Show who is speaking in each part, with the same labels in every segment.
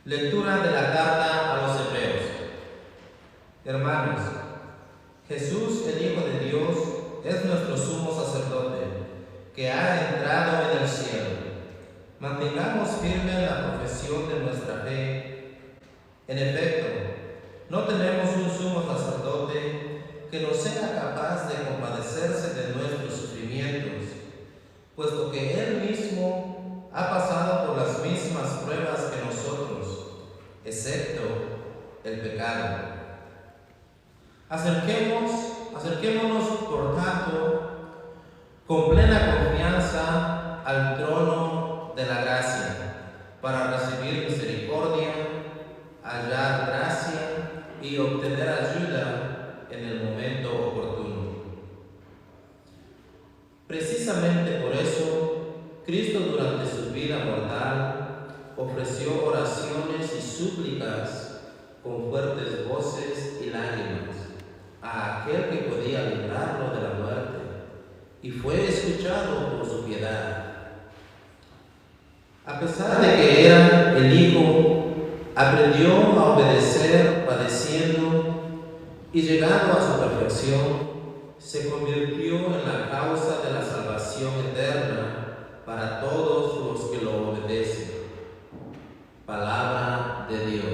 Speaker 1: Lectura de la carta a los Hebreos. Hermanos, Jesús, el Hijo de Dios, es nuestro sumo sacerdote, que ha entrado en el cielo. Mantengamos firme la profesión de nuestra fe. En efecto, no tenemos un sumo sacerdote que no sea capaz de compadecerse de nuestros sufrimientos, puesto que Él mismo ha pasado por las mismas pruebas que nosotros, excepto el pecado. Acerquémonos, por tanto, con plena confianza al trono de la gracia, para recibir misericordia, hallar gracia y obtener ayuda en el momento oportuno. Precisamente por eso, Cristo durante su vida mortal ofreció oraciones y súplicas con fuertes voces y lágrimas a aquel que podía librarlo de la muerte, y fue escuchado por su piedad. A pesar de que era el Hijo, aprendió a obedecer padeciendo, y llegando a su perfección, se convirtió en la causa de la salvación eterna para todos los que lo obedecen. Palabra de Dios.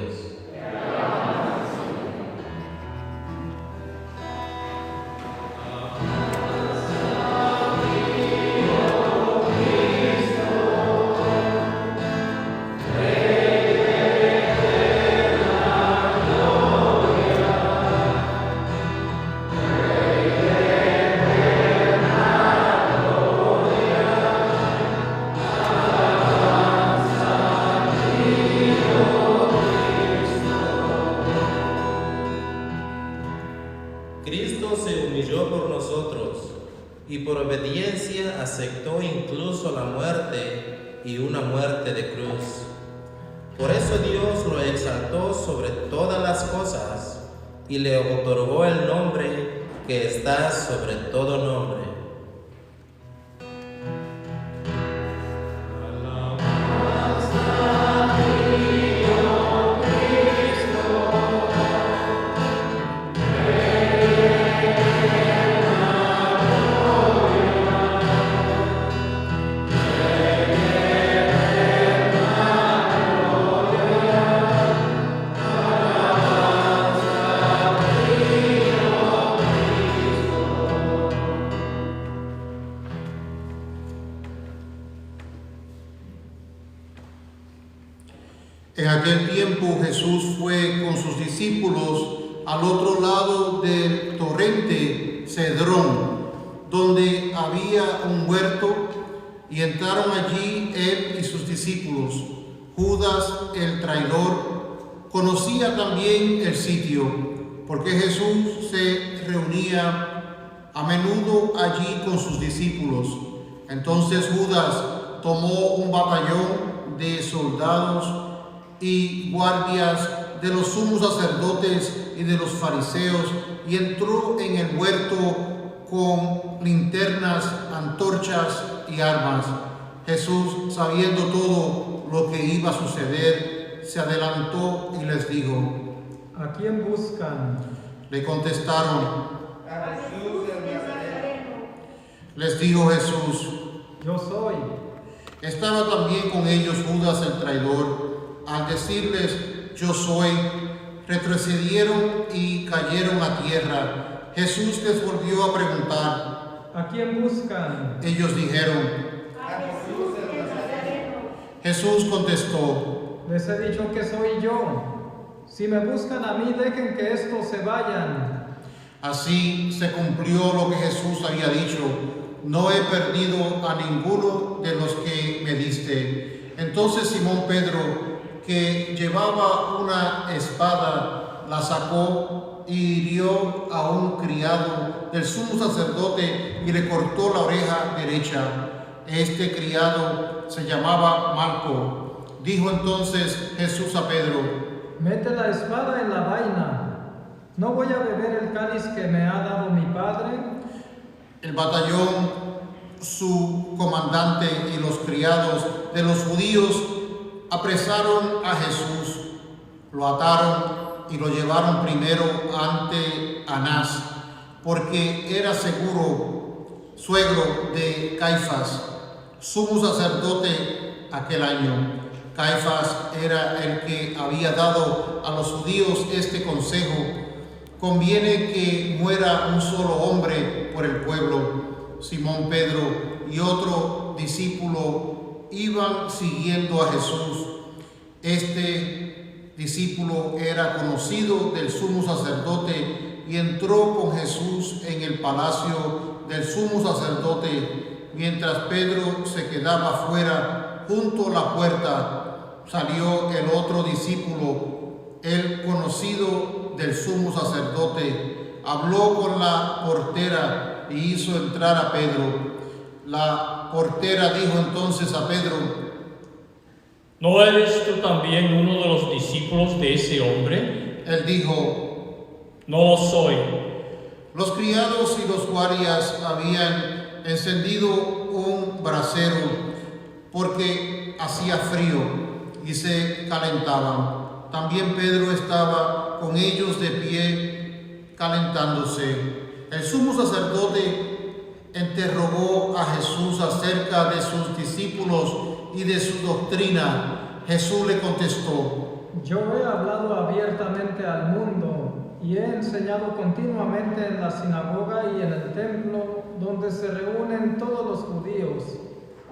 Speaker 1: Cristo se humilló por nosotros y por obediencia aceptó incluso la muerte y una muerte de cruz. Por eso Dios lo exaltó sobre todas las cosas y le otorgó el nombre que está sobre todo nombre.
Speaker 2: En aquel tiempo Jesús fue con sus discípulos al otro lado del torrente Cedrón, donde había un huerto, y entraron allí él y sus discípulos. Judas, el traidor, conocía también el sitio, porque Jesús se reunía a menudo allí con sus discípulos. Entonces Judas tomó un batallón de soldados y guardias de los sumos sacerdotes y de los fariseos, y entró en el huerto con linternas, antorchas y armas. Jesús, sabiendo todo lo que iba a suceder, se adelantó y les dijo:
Speaker 3: ¿A quién buscan?
Speaker 2: Le contestaron:
Speaker 4: A Jesús el Nazareno.
Speaker 2: Les dijo Jesús:
Speaker 3: Yo soy.
Speaker 2: Estaba también con ellos Judas el traidor. Al decirles: yo soy, retrocedieron y cayeron a tierra. Jesús les volvió a preguntar:
Speaker 3: ¿A quién buscan?
Speaker 2: ellos dijeron:
Speaker 4: A Jesús el Nazareno.
Speaker 2: Jesús contestó:
Speaker 3: Les he dicho que soy yo. Si me buscan a mí, dejen que estos se vayan.
Speaker 2: así se cumplió lo que Jesús había dicho: no he perdido a ninguno de los que me diste. Entonces Simón Pedro, que llevaba una espada, la sacó y hirió a un criado del sumo sacerdote y le cortó la oreja derecha. Este criado se llamaba Malco. Dijo entonces Jesús a Pedro:
Speaker 3: Mete la espada en la vaina. ¿No voy a beber el cáliz que me ha dado mi padre?
Speaker 2: El batallón, su comandante y los criados de los judíos apresaron a Jesús Lo ataron y lo llevaron primero ante Anás, porque era suegro de Caifás, sumo sacerdote aquel año. Caifás era el que había dado a los judíos este consejo: conviene que muera un solo hombre por el pueblo. Simón Pedro y otro discípulo iban siguiendo a Jesús. Este discípulo era conocido del sumo sacerdote y entró con Jesús en el palacio del sumo sacerdote. Mientras Pedro se quedaba fuera junto a la puerta, salió el otro discípulo, el conocido del sumo sacerdote, habló con la portera y hizo entrar a Pedro. La portera dijo entonces a Pedro:
Speaker 5: ¿No eres tú también uno de los discípulos de ese hombre?
Speaker 2: Él dijo:
Speaker 5: No lo soy.
Speaker 2: Los criados y los guardias habían encendido un brasero porque hacía frío y se calentaban. También Pedro estaba con ellos de pie calentándose. El sumo sacerdote interrogó a Jesús acerca de sus discípulos y de su doctrina. Jesús le contestó:
Speaker 3: Yo he hablado abiertamente al mundo y he enseñado continuamente en la sinagoga y en el templo donde se reúnen todos los judíos,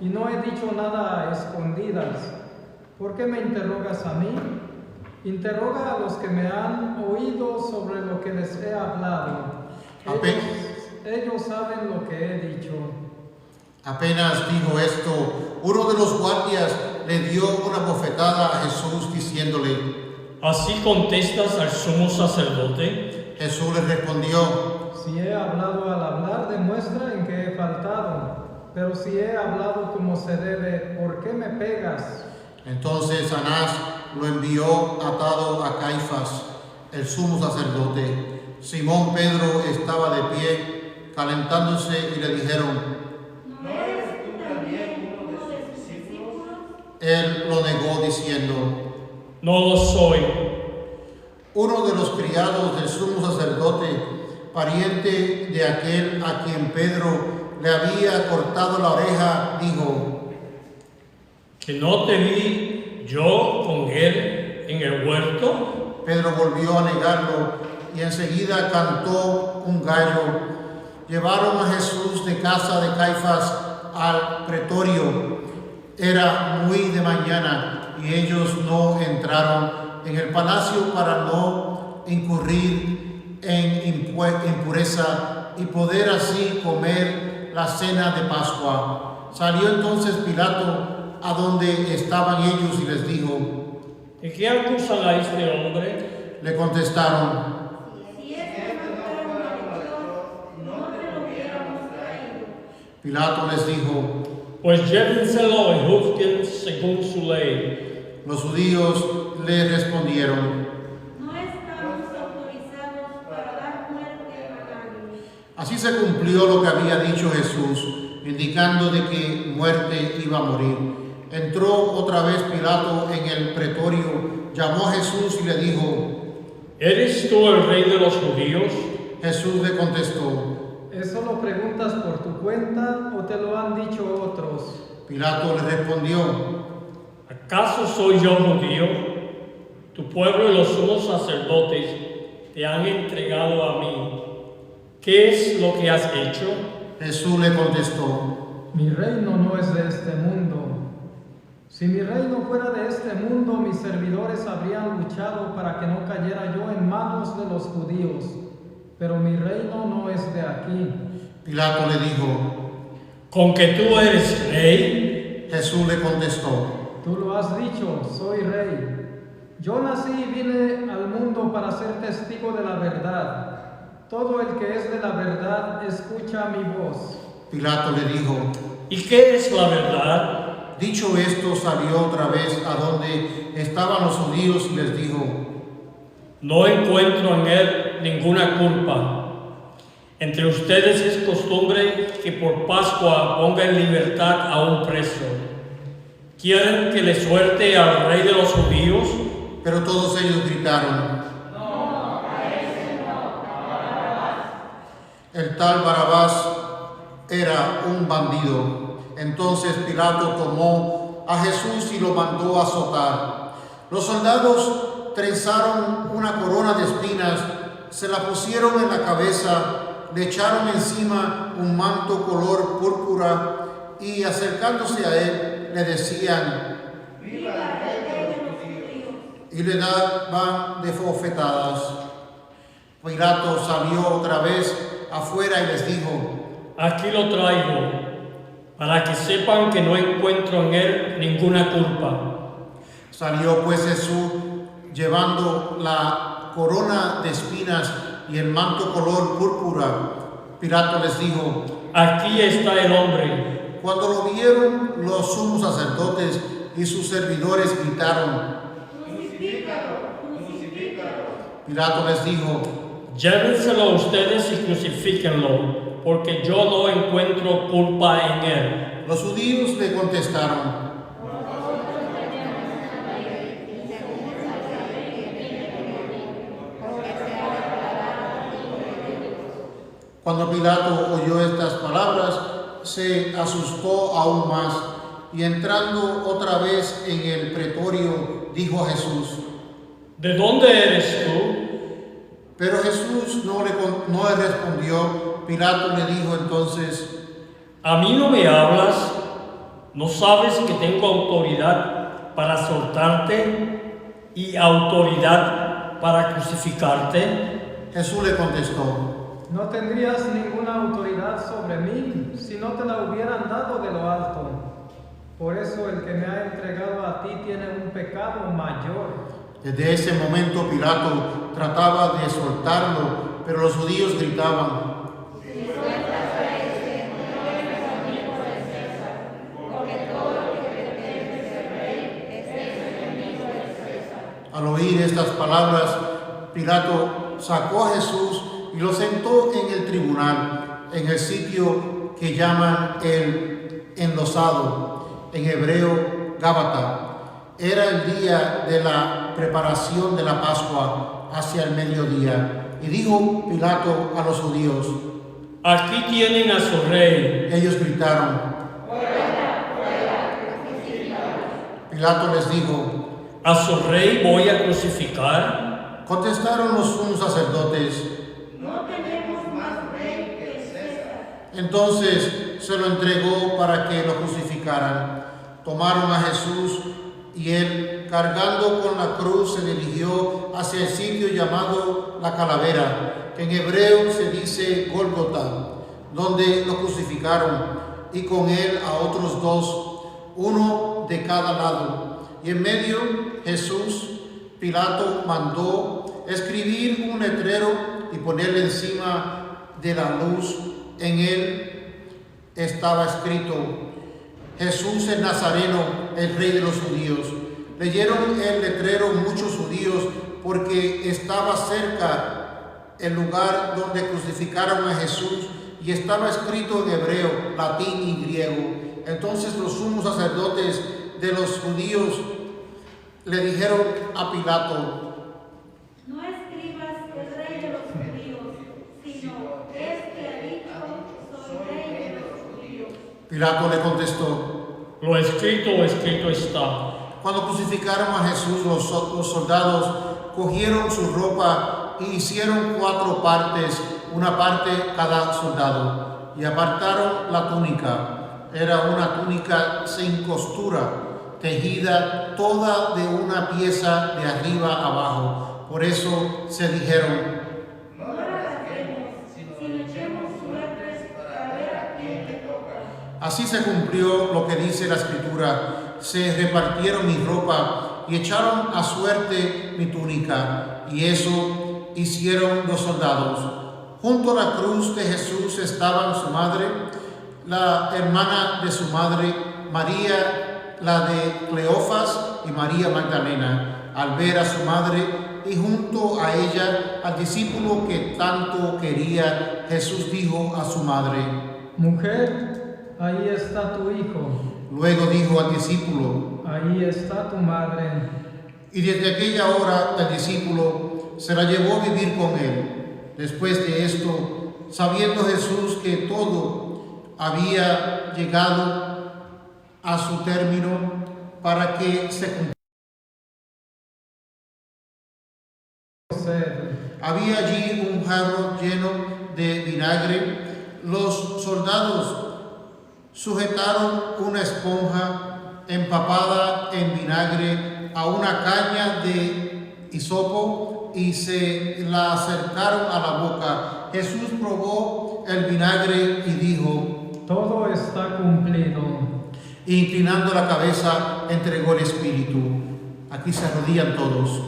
Speaker 3: y no he dicho nada a escondidas. ¿Por qué me interrogas a mí? Interroga a los que me han oído sobre lo que les he hablado. Ellos saben lo que he dicho.
Speaker 2: Apenas dijo esto, uno de los guardias le dio una bofetada a Jesús diciéndole:
Speaker 5: ¿Así contestas al sumo sacerdote?
Speaker 2: Jesús le respondió:
Speaker 3: Si he hablado al hablar, demuestra en que he faltado. Pero si he hablado como se debe, ¿por qué me pegas?
Speaker 2: Entonces Anás lo envió atado a Caifás, el sumo sacerdote. Simón Pedro estaba de pie calentándose y le dijeron:
Speaker 4: ¿No eres tú también uno de sus discípulos?
Speaker 2: Él lo negó diciendo:
Speaker 5: No lo soy.
Speaker 2: Uno de los criados del sumo sacerdote, pariente de aquel a quien Pedro le había cortado la oreja, dijo:
Speaker 5: ¿Que no te vi yo con él en el huerto?
Speaker 2: Pedro volvió a negarlo y enseguida cantó un gallo. Llevaron a Jesús de casa de Caifás al pretorio. Era muy de mañana y ellos no entraron en el palacio para no incurrir en impureza y poder así comer la cena de Pascua. Salió entonces Pilato a donde estaban ellos y les dijo:
Speaker 5: ¿De qué acusan a este hombre?
Speaker 2: Le contestaron:
Speaker 4: Si este no fuera malhechor, no te lo hubiéramos traído.
Speaker 2: Pilato les dijo:
Speaker 5: Pues llévenselo y juzguen según su ley.
Speaker 2: Los judíos le respondieron:
Speaker 4: No estamos autorizados para dar muerte a nadie.
Speaker 2: Así se cumplió lo que había dicho Jesús, indicando de que muerte iba a morir. Entró otra vez Pilato en el pretorio, llamó a Jesús y le dijo:
Speaker 5: ¿Eres tú el rey de los judíos?
Speaker 2: Jesús le contestó:
Speaker 3: ¿Eso lo preguntas por tu cuenta o te lo han dicho otros?
Speaker 2: Pilato le respondió:
Speaker 5: ¿Acaso soy yo judío? Tu pueblo y los sumos sacerdotes te han entregado a mí. ¿Qué es lo que has hecho?
Speaker 2: Jesús le contestó:
Speaker 3: Mi reino no es de este mundo. Si mi reino fuera de este mundo, mis servidores habrían luchado para que no cayera yo en manos de los judíos. Pero mi reino no es de aquí.
Speaker 2: Pilato le dijo:
Speaker 5: ¿Con que tú eres rey?
Speaker 2: Jesús le contestó:
Speaker 3: Tú lo has dicho, soy rey. Yo nací y vine al mundo para ser testigo de la verdad. Todo el que es de la verdad escucha mi voz.
Speaker 2: Pilato le dijo:
Speaker 5: ¿Y qué es la verdad?
Speaker 2: Dicho esto, salió otra vez a donde estaban los judíos y les dijo:
Speaker 5: No encuentro en él ninguna culpa. Entre ustedes es costumbre que por Pascua ponga en libertad a un preso. ¿Quieren que le suelte al rey de los judíos?
Speaker 2: Pero todos ellos gritaron: el tal Barrabás era un bandido. Entonces Pilato tomó a Jesús y lo mandó a azotar. Los soldados trenzaron una corona de espinas, se la pusieron en la cabeza, le echaron encima un manto color púrpura y acercándose a él le decían:
Speaker 4: ¡Viva el rey de los judíos!
Speaker 2: Y le daban de bofetadas. Pilato salió otra vez afuera y les dijo:
Speaker 5: Aquí lo traigo, para que sepan que no encuentro en él ninguna culpa.
Speaker 2: Salió pues Jesús llevando la corona de espinas y el manto color púrpura. Pilato les dijo:
Speaker 5: Aquí está el hombre.
Speaker 2: Cuando lo vieron, los sumos sacerdotes y sus servidores gritaron:
Speaker 4: ¡Crucifícalo! ¡Crucifícalo!
Speaker 2: Pilato les dijo:
Speaker 5: Llévenselo ustedes y crucifíquenlo, porque yo no encuentro culpa en él.
Speaker 2: Los judíos le contestaron: Cuando Pilato oyó estas palabras, se asustó aún más y entrando otra vez en el pretorio, dijo a Jesús:
Speaker 5: ¿De dónde eres tú?
Speaker 2: Pero Jesús no le respondió. Pilato le dijo entonces:
Speaker 5: ¿A mí no me hablas? ¿No sabes que tengo autoridad para soltarte y autoridad para crucificarte?
Speaker 2: Jesús le contestó:
Speaker 3: No tendrías ninguna autoridad sobre mí si no te la hubieran dado de lo alto. Por eso el que me ha entregado a ti tiene un pecado mayor.
Speaker 2: Desde ese momento Pilato trataba de soltarlo, pero los judíos gritaban: Al oír estas palabras, Pilato sacó a Jesús y lo sentó en el tribunal, en el sitio que llaman el Enlosado, en hebreo Gábata. Era el día de la preparación de la Pascua, hacia el mediodía. Y dijo Pilato a los judíos:
Speaker 5: Aquí tienen a su rey.
Speaker 2: Ellos gritaron: Pilato les dijo:
Speaker 5: ¿A su rey voy a crucificar?
Speaker 2: Contestaron los sumos sacerdotes:
Speaker 4: No tenemos más rey que César.
Speaker 2: Entonces se lo entregó para que lo crucificaran. Tomaron a Jesús y él, cargando con la cruz, se dirigió hacia el sitio llamado La Calavera, que en hebreo se dice Gólgota, donde lo crucificaron, y con él a otros dos, uno de cada lado. Y en medio Jesús. Pilato mandó escribir un letrero y ponerle encima de la luz. En él estaba escrito: Jesús el Nazareno, el Rey de los judíos. Leyeron el letrero muchos judíos porque estaba cerca el lugar donde crucificaron a Jesús y estaba escrito en hebreo, latín y griego. Entonces los sumos sacerdotes de los judíos le dijeron a Pilato:
Speaker 6: No escribas el rey de los judíos, sino este ha dicho, soy rey de los judíos.
Speaker 2: Pilato le contestó:
Speaker 5: Lo escrito está.
Speaker 2: Cuando crucificaron a Jesús, los soldados cogieron su ropa y hicieron 4 partes, una parte cada soldado, y apartaron la túnica. Era una túnica sin costura, tejida toda de una pieza de arriba abajo. Por eso se dijeron:
Speaker 4: No la rasguemos, sino echemos suertes para ver a quién le toca.
Speaker 2: Así se cumplió lo que dice la Escritura: se repartieron mi ropa y echaron a suerte mi túnica. Y eso hicieron los soldados. Junto a la cruz de Jesús estaban su madre, la hermana de su madre, María, la de Cleofas, y María Magdalena. Al ver a su madre y junto a ella al discípulo que tanto quería, Jesús dijo a su madre:
Speaker 3: Mujer, ahí está tu hijo,
Speaker 2: Luego dijo al discípulo:
Speaker 3: ahí está tu madre.
Speaker 2: Y desde aquella hora el discípulo se la llevó a vivir con él. Después de esto, sabiendo Jesús que todo había llegado a su término para que se cumpliera, había allí un jarro lleno de vinagre. Los soldados sujetaron una esponja empapada en vinagre a una caña de hisopo y se la acercaron a la boca. Jesús probó el vinagre y dijo:
Speaker 3: todo está cumplido.
Speaker 2: Inclinando la cabeza, entregó el espíritu. Aquí se arrodillan todos.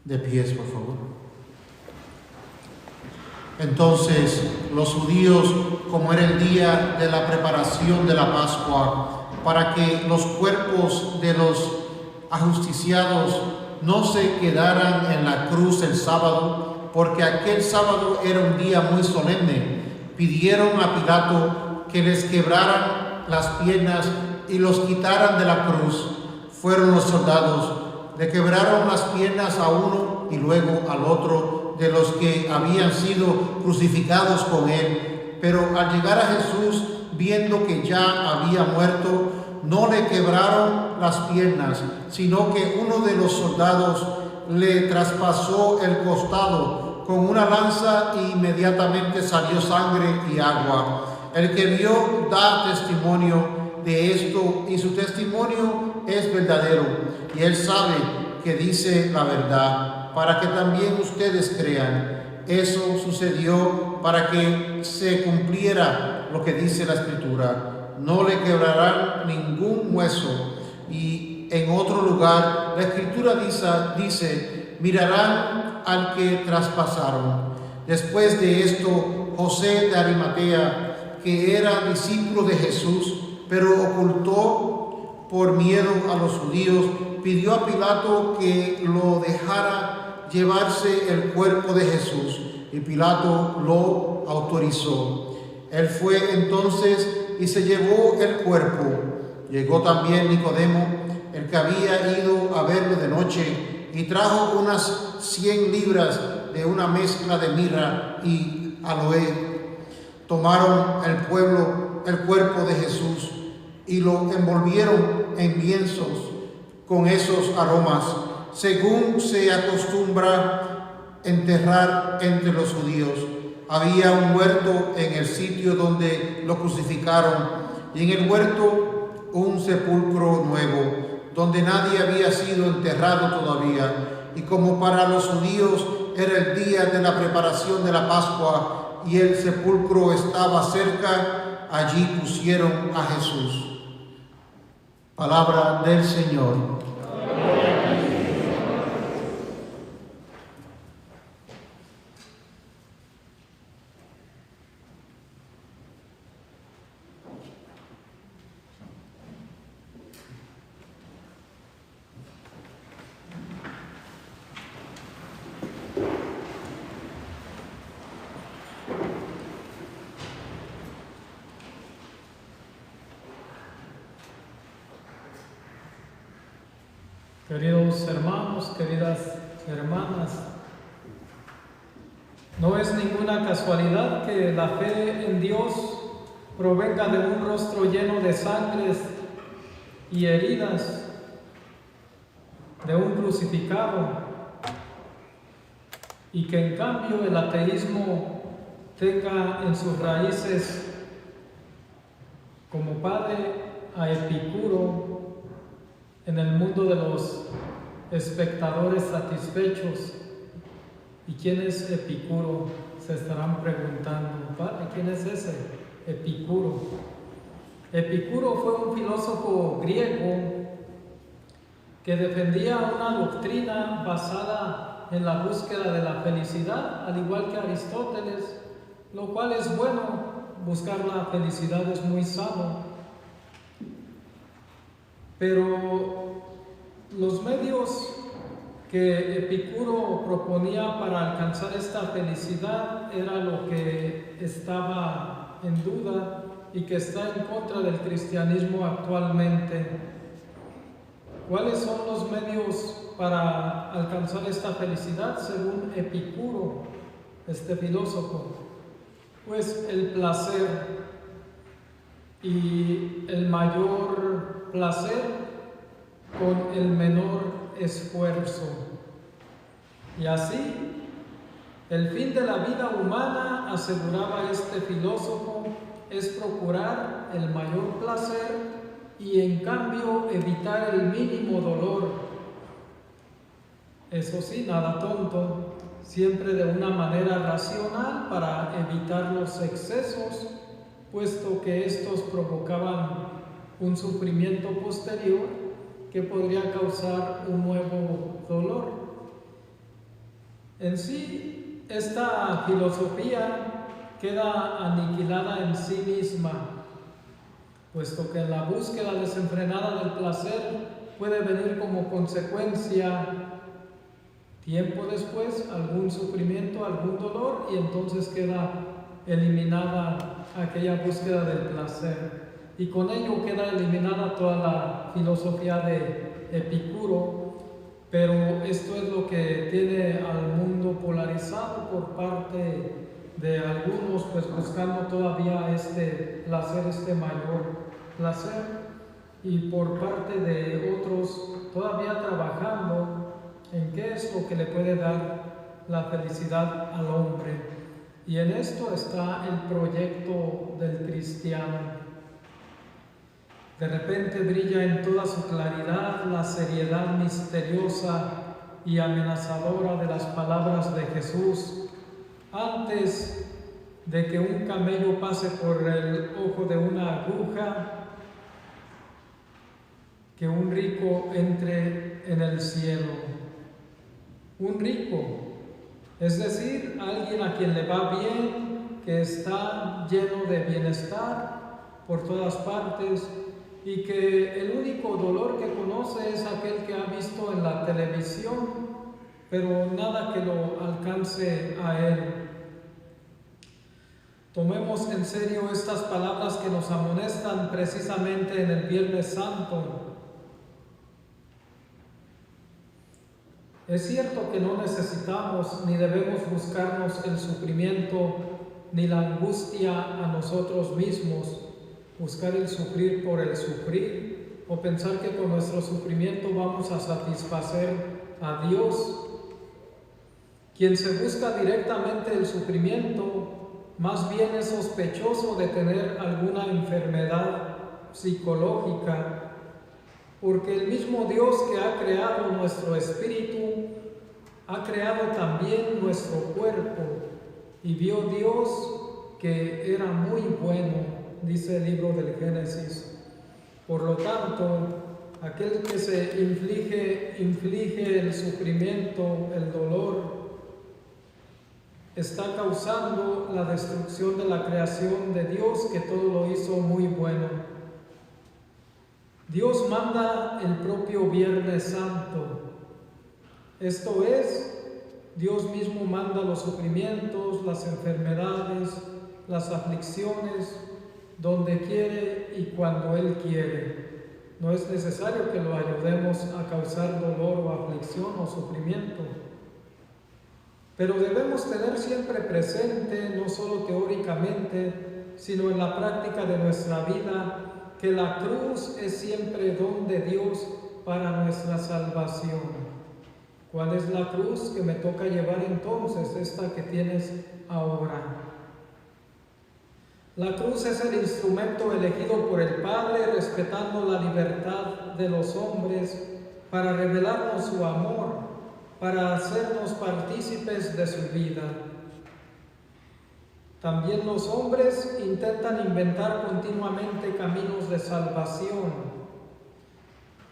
Speaker 2: De pies, por favor. Entonces los judíos, como era el día de la preparación de la Pascua, para que los cuerpos de los ajusticiados no se quedaran en la cruz el sábado, porque aquel sábado era un día muy solemne, pidieron a Pilato que les quebraran las piernas y los quitaran de la cruz. Fueron los soldados, le quebraron las piernas a uno y luego al otro de los que habían sido crucificados con él. Pero al llegar a Jesús, viendo que ya había muerto, no le quebraron las piernas, sino que uno de los soldados le traspasó el costado con una lanza y inmediatamente salió sangre y agua. El que vio da testimonio de esto y su testimonio es verdadero, y él sabe que dice la verdad, para que también ustedes crean. Eso sucedió para que se cumpliera lo que dice la Escritura: no le quebrarán ningún hueso. Y en otro lugar la Escritura dice: mirarán al que traspasaron. Después de esto, José de Arimatea, que era discípulo de Jesús, pero ocultó por miedo a los judíos, pidió a Pilato que lo dejara llevarse el cuerpo de Jesús, y Pilato lo autorizó. Él fue entonces y se llevó el cuerpo. Llegó también Nicodemo, el que había ido a verlo de noche, y trajo unas 100 libras de una mezcla de mirra y aloe. Tomaron el cuerpo de Jesús y lo envolvieron en lienzos con esos aromas, según se acostumbra enterrar entre los judíos. Había un huerto en el sitio donde lo crucificaron, y en el huerto un sepulcro nuevo, donde nadie había sido enterrado todavía. Y como para los judíos era el día de la preparación de la Pascua y el sepulcro estaba cerca, allí pusieron a Jesús. Palabra del Señor.
Speaker 3: Queridos hermanos, queridas hermanas, no es ninguna casualidad que la fe en Dios provenga de un rostro lleno de sangres y heridas, de un crucificado, y que en cambio el ateísmo tenga en sus raíces como padre a Epicuro en el mundo de los espectadores satisfechos. ¿Y quién es Epicuro? Se estarán preguntando. Padre, ¿quién es ese Epicuro? Epicuro fue un filósofo griego que defendía una doctrina basada en la búsqueda de la felicidad, al igual que Aristóteles, lo cual es bueno. Buscar la felicidad es muy sano, pero los medios que Epicuro proponía para alcanzar esta felicidad era lo que estaba en duda y que está en contra del cristianismo actualmente. ¿Cuáles son los medios para alcanzar esta felicidad según Epicuro, este filósofo? Pues el placer, y el mayor placer con el menor esfuerzo. Y así, el fin de la vida humana, aseguraba este filósofo, es procurar el mayor placer y en cambio evitar el mínimo dolor. Eso sí, nada tonto, siempre de una manera racional para evitar los excesos, puesto que estos provocaban un sufrimiento posterior que podría causar un nuevo dolor. En sí, esta filosofía queda aniquilada en sí misma, puesto que la búsqueda desenfrenada del placer puede venir como consecuencia, tiempo después, algún sufrimiento, algún dolor, y entonces queda eliminada aquella búsqueda del placer. Y con ello queda eliminada toda la filosofía de Epicuro, pero esto es lo que tiene al mundo polarizado por parte de algunos, pues buscando todavía este placer, este mayor placer, y por parte de otros todavía trabajando en qué es lo que le puede dar la felicidad al hombre. Y en esto está el proyecto del cristiano. De repente brilla en toda su claridad la seriedad misteriosa y amenazadora de las palabras de Jesús. Antes de que un camello pase por el ojo de una aguja, que un rico entre en el cielo. Un rico, es decir, alguien a quien le va bien, que está lleno de bienestar por todas partes y que el único dolor que conoce es aquel que ha visto en la televisión, pero nada que lo alcance a él. Tomemos en serio estas palabras que nos amonestan precisamente en el Viernes Santo. Es cierto que no necesitamos ni debemos buscarnos el sufrimiento ni la angustia a nosotros mismos, buscar el sufrir por el sufrir o pensar que con nuestro sufrimiento vamos a satisfacer a Dios. Quien se busca directamente el sufrimiento, más bien es sospechoso de tener alguna enfermedad psicológica, porque el mismo Dios que ha creado nuestro espíritu, ha creado también nuestro cuerpo, y vio Dios que era muy bueno, dice el libro del Génesis. Por lo tanto, aquel que se inflige el sufrimiento, el dolor, está causando la destrucción de la creación de Dios, que todo lo hizo muy bueno. Dios manda el propio Viernes Santo. Esto es, Dios mismo manda los sufrimientos, las enfermedades, las aflicciones, donde quiere y cuando Él quiere. No es necesario que lo ayudemos a causar dolor o aflicción o sufrimiento. Pero debemos tener siempre presente, no solo teóricamente, sino en la práctica de nuestra vida, que la cruz es siempre don de Dios para nuestra salvación. ¿Cuál es la cruz que me toca llevar entonces? Esta que tienes ahora. La cruz es el instrumento elegido por el Padre, respetando la libertad de los hombres, para revelarnos su amor, para hacernos partícipes de su vida. También los hombres intentan inventar continuamente caminos de salvación,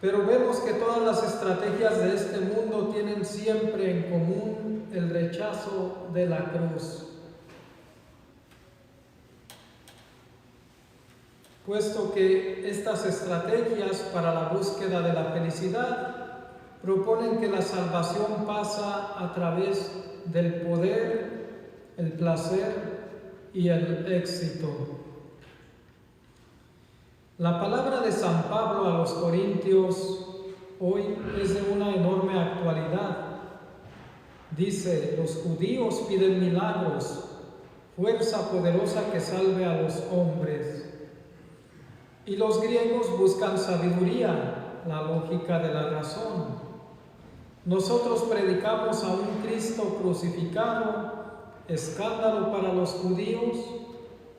Speaker 3: pero vemos que todas las estrategias de este mundo tienen siempre en común el rechazo de la cruz. Puesto que estas estrategias para la búsqueda de la felicidad proponen que la salvación pasa a través del poder, el placer y el éxito. La palabra de San Pablo a los Corintios hoy es de una enorme actualidad. Dice: los judíos piden milagros, fuerza poderosa que salve a los hombres. Y los griegos buscan sabiduría, la lógica de la razón. Nosotros predicamos a un Cristo crucificado, escándalo para los judíos,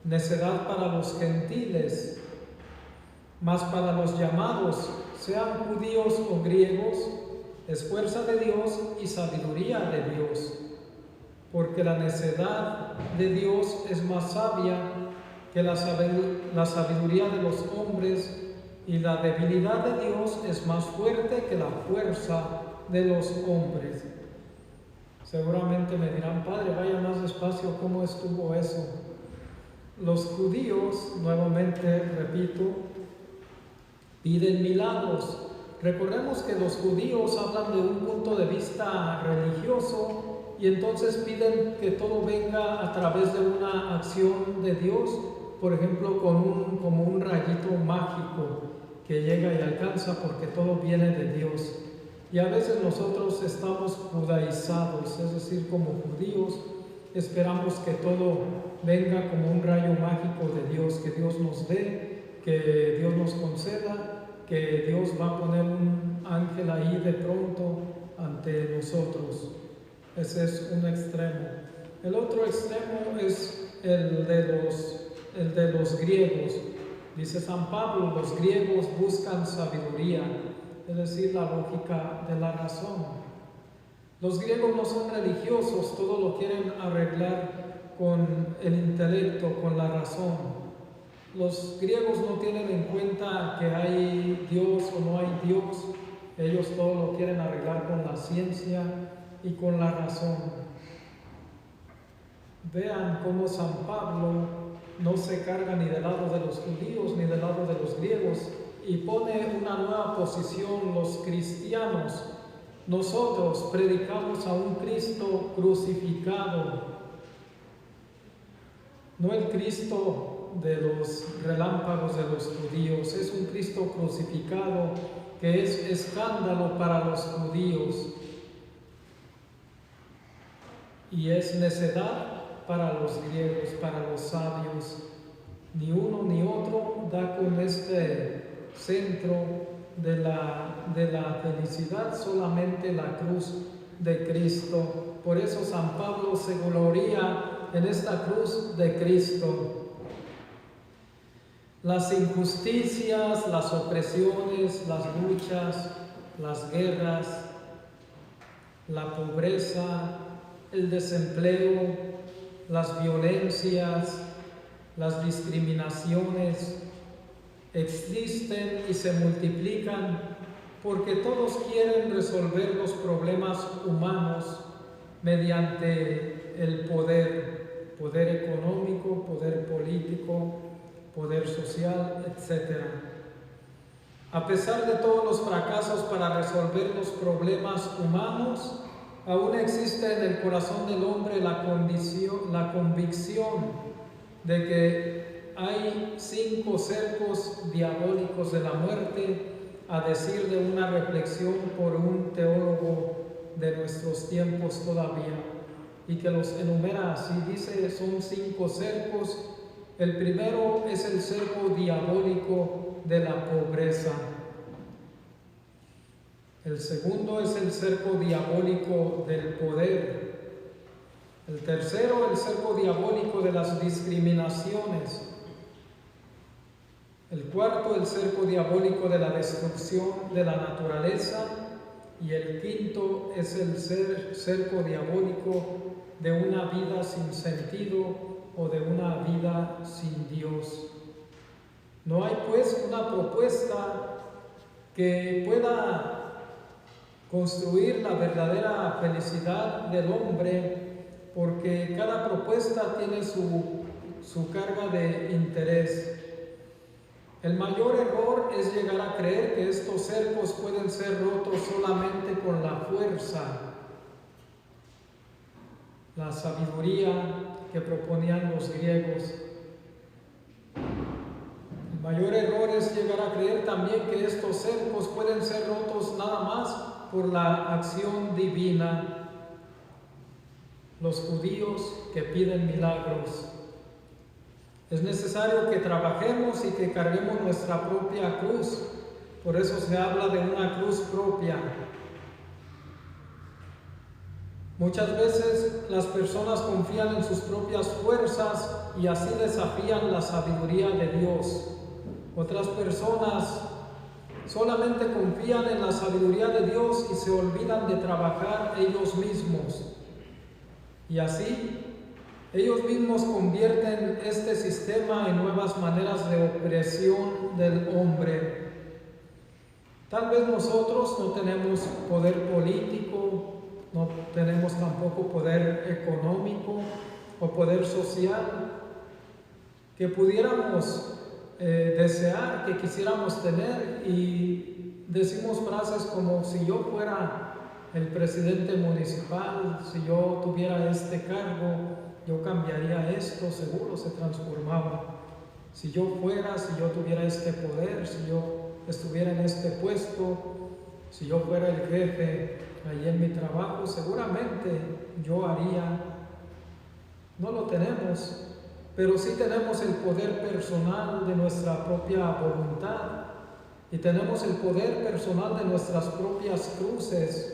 Speaker 3: necedad para los gentiles. Mas para los llamados, sean judíos o griegos, es fuerza de Dios y sabiduría de Dios. Porque la necedad de Dios es más sabia que la sabiduría de los hombres, y la debilidad de Dios es más fuerte que la fuerza de los hombres. Seguramente me dirán: Padre, vaya más despacio, ¿cómo estuvo eso? Los judíos, nuevamente repito, piden milagros. Recordemos que los judíos hablan de un punto de vista religioso y entonces piden que todo venga a través de una acción de Dios, por ejemplo, como un rayito mágico que llega y alcanza, porque todo viene de Dios. Y a veces nosotros estamos judaizados, es decir, como judíos, esperamos que todo venga como un rayo mágico de Dios, que Dios nos dé, que Dios nos conceda, que Dios va a poner un ángel ahí de pronto ante nosotros. Ese es un extremo. El otro extremo es el de los griegos. Dice San Pablo: los griegos buscan sabiduría, es decir, la lógica de la razón. Los griegos no son religiosos, todo lo quieren arreglar con el intelecto, con la razón. Los griegos no tienen en cuenta que hay Dios o no hay Dios, ellos todo lo quieren arreglar con la ciencia y con la razón. Vean cómo San Pablo no se carga ni del lado de los judíos ni del lado de los griegos y pone una nueva posición: los cristianos. Nosotros predicamos a un Cristo crucificado, no el Cristo de los relámpagos de los judíos, es un Cristo crucificado que es escándalo para los judíos y es necedad para los griegos, para los sabios. Ni uno ni otro da con este centro de la felicidad, solamente la cruz de Cristo. Por eso San Pablo se gloria en esta cruz de Cristo. Las injusticias, las opresiones, las luchas, las guerras, la pobreza, el desempleo, las violencias, las discriminaciones existen y se multiplican porque todos quieren resolver los problemas humanos mediante el poder económico, poder político, poder social, etc. A pesar de todos los fracasos para resolver los problemas humanos, aún existe en el corazón del hombre la convicción de que hay 5 cercos diabólicos de la muerte, a decir de una reflexión por un teólogo de nuestros tiempos todavía, y que los enumera así. Dice: son 5 cercos. El primero es el cerco diabólico de la pobreza. El segundo es el cerco diabólico del poder. El tercero, el cerco diabólico de las discriminaciones. El cuarto, el cerco diabólico de la destrucción de la naturaleza. Y el quinto es el cerco diabólico de una vida sin sentido o de una vida sin Dios. No hay pues una propuesta que pueda construir la verdadera felicidad del hombre, porque cada propuesta tiene su carga de interés. El mayor error es llegar a creer que estos cercos pueden ser rotos solamente con la fuerza, la sabiduría que proponían los griegos. El mayor error es llegar a creer también que estos cercos pueden ser rotos nada más por la acción divina. Los judíos que piden milagros. Es necesario que trabajemos y que carguemos nuestra propia cruz. Por eso se habla de una cruz propia. Muchas veces las personas confían en sus propias fuerzas y así desafían la sabiduría de Dios. Otras personas solamente confían en la sabiduría de Dios y se olvidan de trabajar ellos mismos. Y así ellos mismos convierten este sistema en nuevas maneras de opresión del hombre. Tal vez nosotros no tenemos poder político, no tenemos tampoco poder económico o poder social que pudiéramos desear, que quisiéramos tener, y decimos frases como: si yo fuera el presidente municipal, si yo tuviera este cargo, yo cambiaría esto, seguro se transformaba. Si yo tuviera este poder, si yo estuviera en este puesto, si yo fuera el jefe ahí en mi trabajo, seguramente yo haría. No lo tenemos, pero sí tenemos el poder personal de nuestra propia voluntad y tenemos el poder personal de nuestras propias cruces.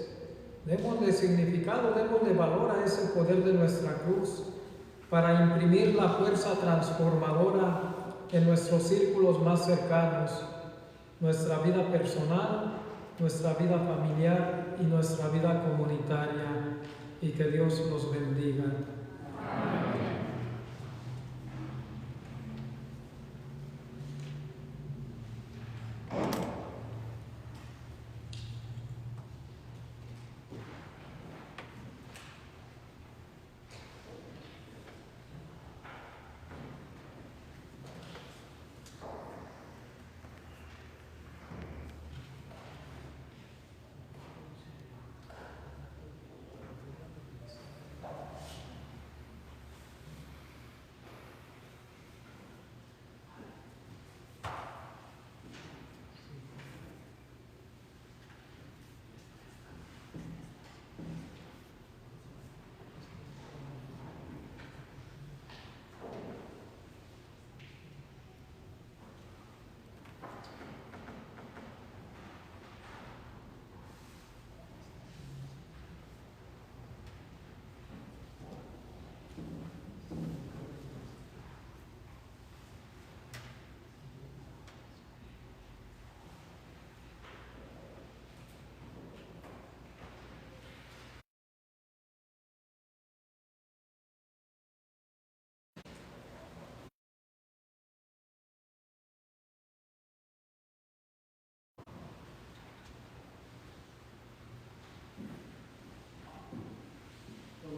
Speaker 3: Démosle significado, démosle valor a ese poder de nuestra cruz para imprimir la fuerza transformadora en nuestros círculos más cercanos, nuestra vida personal, nuestra vida familiar y nuestra vida comunitaria. Y que Dios los bendiga.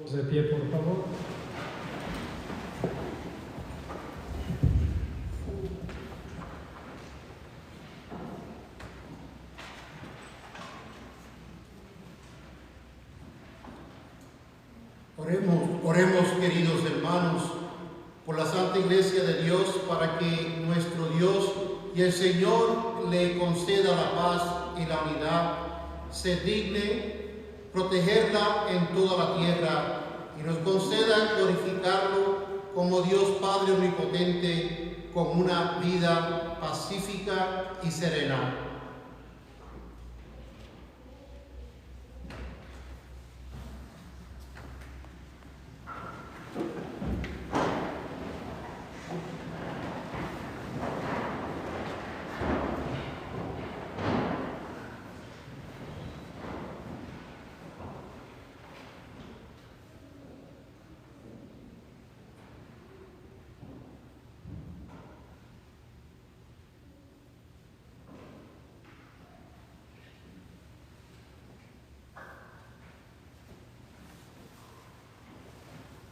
Speaker 3: De pie, por favor.
Speaker 2: Oremos, queridos hermanos, por la Santa Iglesia de Dios, para que nuestro Dios y el Señor le conceda la paz y la unidad, se digne protegerla en toda la tierra y nos conceda glorificarlo como Dios Padre Omnipotente con una vida pacífica y serena.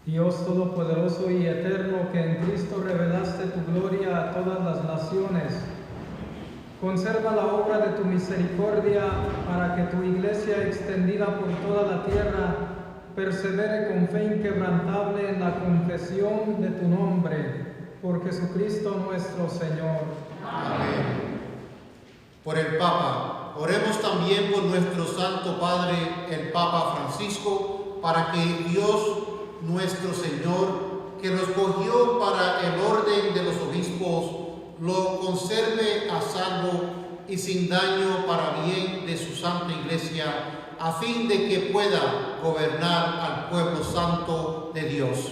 Speaker 3: Dios Todopoderoso y Eterno, que en Cristo revelaste tu gloria a todas las naciones, conserva la obra de tu misericordia para que tu iglesia extendida por toda la tierra persevere con fe inquebrantable en la confesión de tu nombre, por Jesucristo nuestro Señor.
Speaker 2: Amén. Por el Papa, oremos también por nuestro Santo Padre, el Papa Francisco, para que Dios nuestro Señor, que lo escogió para el orden de los obispos, lo conserve a salvo y sin daño para bien de su Santa Iglesia, a fin de que pueda gobernar al pueblo santo de Dios.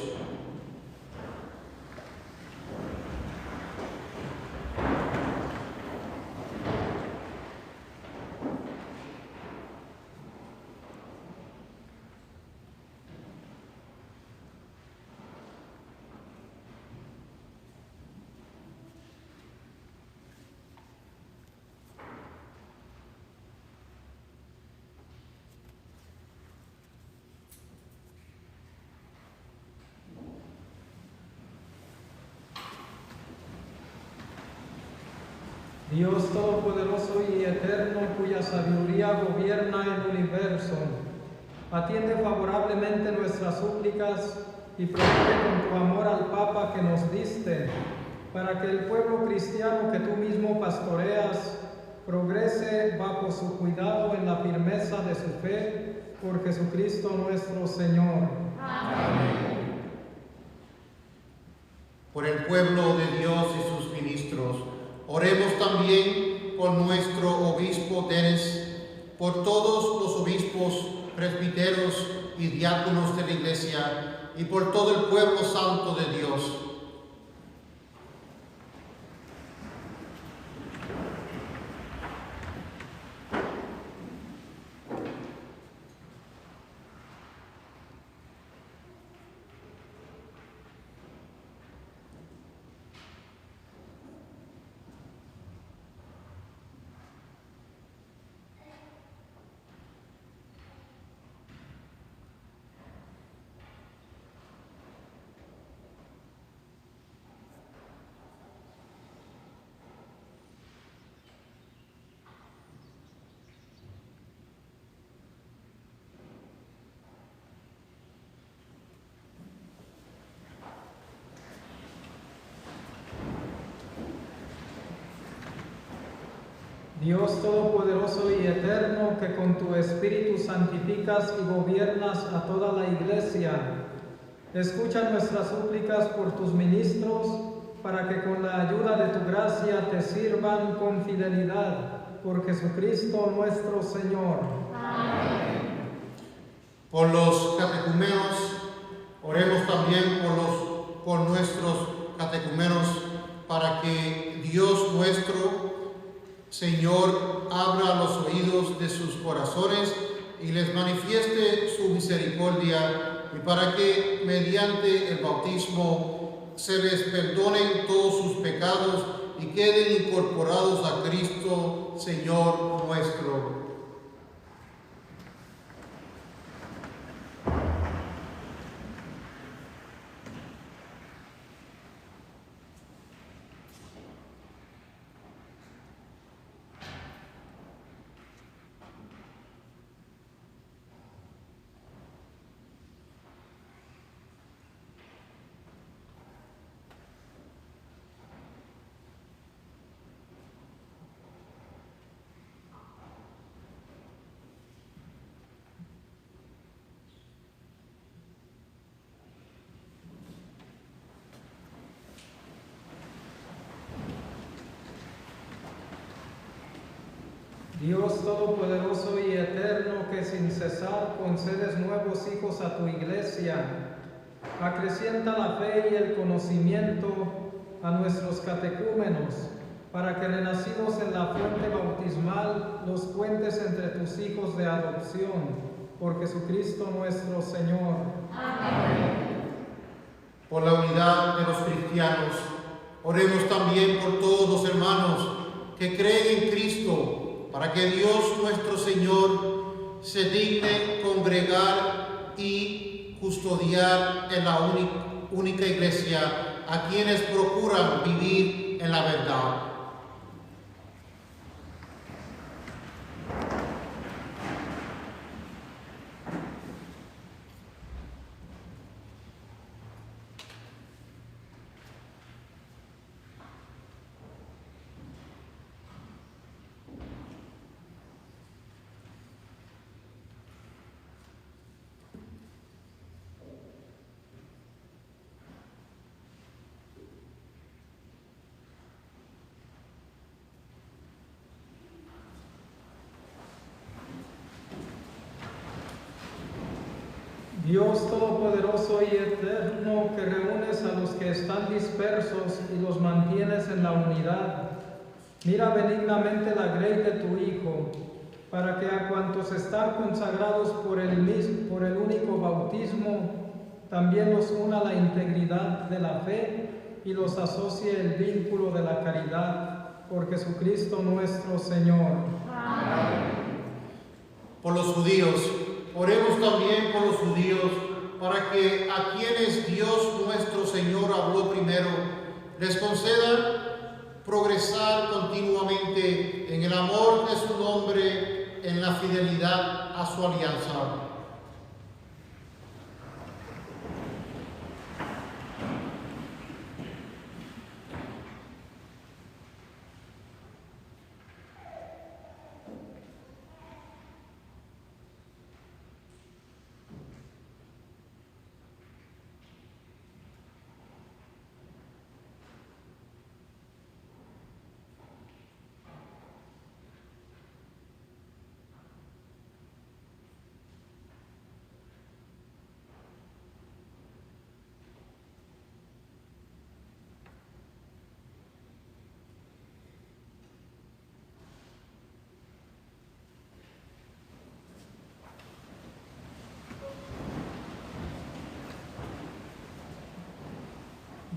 Speaker 3: Dios Todopoderoso y Eterno, cuya sabiduría gobierna el universo, atiende favorablemente nuestras súplicas y protege con tu amor al Papa que nos diste, para que el pueblo cristiano que tú mismo pastoreas progrese bajo su cuidado en la firmeza de su fe, por Jesucristo nuestro Señor.
Speaker 2: Amén. Por el pueblo de Dios y sus ministros, oremos también por nuestro obispo Denis, por todos los obispos, presbíteros y diáconos de la Iglesia y por todo el pueblo santo de Dios.
Speaker 3: Dios Todopoderoso y Eterno, que con tu Espíritu santificas y gobiernas a toda la Iglesia, escucha nuestras súplicas por tus ministros, para que con la ayuda de tu gracia te sirvan con fidelidad, por Jesucristo nuestro Señor.
Speaker 6: Amén.
Speaker 2: Por los catecumenos, oremos también por nuestros catecumenos, para que Dios nuestro Señor abra los oídos de sus corazones y les manifieste su misericordia, y para que mediante el bautismo se les perdonen todos sus pecados y queden incorporados a Cristo, Señor nuestro.
Speaker 3: Dios Todopoderoso y Eterno, que sin cesar concedes nuevos hijos a tu Iglesia, acrecienta la fe y el conocimiento a nuestros catecúmenos, para que renacidos en la fuente bautismal los cuentes entre tus hijos de adopción, por Jesucristo nuestro Señor.
Speaker 6: Amén.
Speaker 2: Por la unidad de los cristianos, oremos también por todos los hermanos que creen en Cristo, para que Dios nuestro Señor se digne congregar y custodiar en la única iglesia a quienes procuran vivir en la verdad.
Speaker 3: Dios Todopoderoso y Eterno, que reúnes a los que están dispersos y los mantienes en la unidad, mira benignamente la grey de tu Hijo, para que a cuantos están consagrados por el único bautismo, también los una la integridad de la fe y los asocie el vínculo de la caridad, por Jesucristo nuestro Señor.
Speaker 6: Amén.
Speaker 2: Por los judíos, oremos también por los judíos, para que a quienes Dios nuestro Señor habló primero, les conceda progresar continuamente en el amor de su nombre, en la fidelidad a su alianza.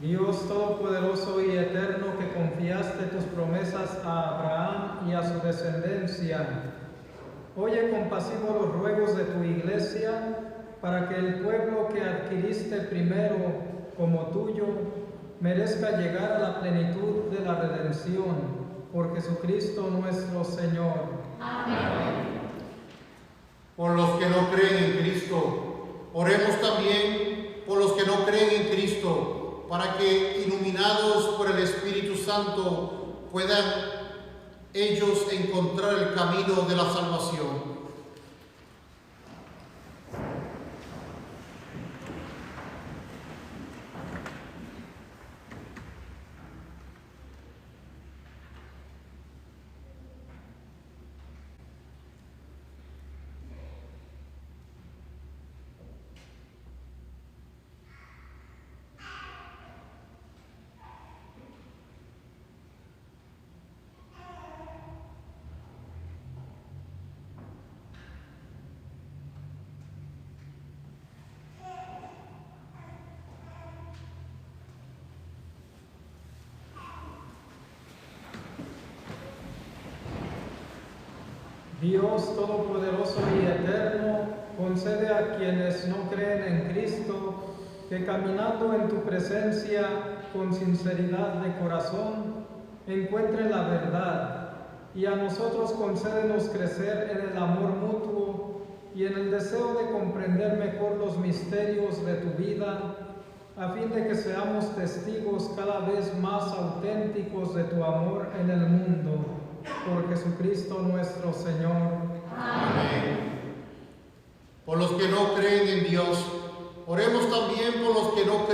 Speaker 3: Dios Todopoderoso y Eterno, que confiaste tus promesas a Abraham y a su descendencia, oye compasivo los ruegos de tu iglesia, para que el pueblo que adquiriste primero como tuyo merezca llegar a la plenitud de la redención, por Jesucristo nuestro Señor.
Speaker 6: Amén.
Speaker 2: Por los que no creen en Cristo, oremos también por los que no creen en Cristo, para que, iluminados por el Espíritu Santo, puedan ellos encontrar el camino de la salvación.
Speaker 3: Dios Todopoderoso y Eterno, concede a quienes no creen en Cristo que caminando en tu presencia con sinceridad de corazón encuentren la verdad, y a nosotros concédenos crecer en el amor mutuo y en el deseo de comprender mejor los misterios de tu vida, a fin de que seamos testigos cada vez más auténticos de tu amor en el mundo. Por Jesucristo nuestro Señor.
Speaker 2: Amén. Por los que no creen en Dios, oremos también por los que no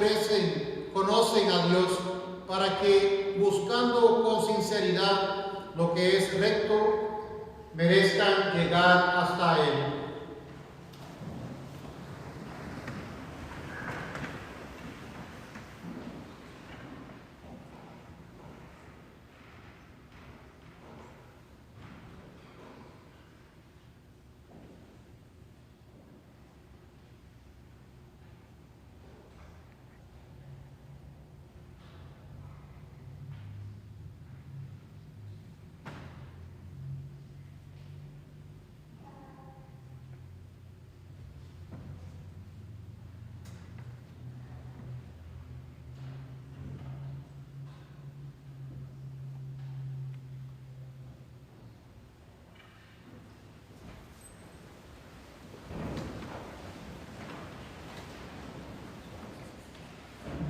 Speaker 2: conocen a Dios, para que, buscando con sinceridad lo que es recto, merezcan llegar hasta Él.